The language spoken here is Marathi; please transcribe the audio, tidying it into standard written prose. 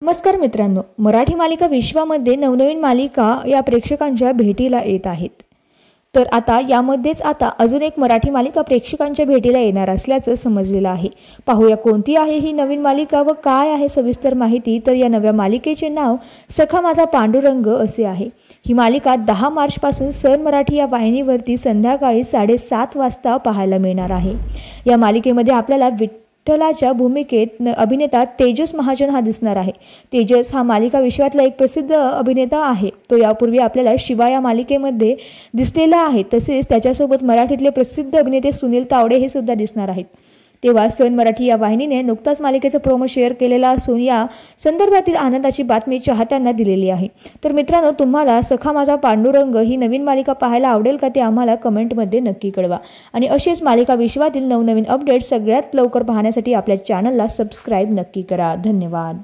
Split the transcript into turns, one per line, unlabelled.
नमस्कार मित्रांनो, मराठी मालिका विश्वामध्ये नवनवीन मालिका या प्रेक्षकांच्या भेटीला येत आहेत। तर आता अजून एक मराठी मालिका प्रेक्षकांच्या भेटीला येणार असल्याचं समजलेलं आहे। पाहूया कोणती आहे ही नवीन मालिका व काय आहे सविस्तर माहिती। तर या नव्या मालिकेचे नाव सखा माझा पांडुरंग असे आहे। ही मालिका 10 मार्च पासून सन मराठी या वाहिनीवरती संध्याकाळी 7:30 वाजता पाहायला मिळणार आहे। या मालिकेमध्ये आपल्याला विठ्ठलाच्या भूमिकेत अभिनेता तेजस महाजन हा दिसणार आहे। तेजस हा मालिका विश्वातला एक प्रसिद्ध अभिनेता आहे। तो यापूर्वी आपल्याला शिवा या मालिकेमध्ये दिसलेला आहे। तसेच त्याच्यासोबत मराठीतले प्रसिद्ध अभिनेते सुनील तावडे हे सुद्धा दिसणार आहेत। तेव्हा सन मराठी या वाहिनीने नुकताच मालिकेचा प्रोमो शेअर केलेला असून या संदर्भातील आनंदाची बातमी चाहत्यांना दिलेली आहे। तर मित्रांनो, तुम्हाला सखा माझा पांडुरंग ही नवीन मालिका पाहायला आवडेल का ते आम्हाला कमेंटमध्ये नक्की कळवा। आणि असेच मालिका विश्वातील नवनवीन अपडेट्स सगळ्यात लवकर पाहण्यासाठी आपल्या चॅनलला सबस्क्राईब नक्की करा। धन्यवाद।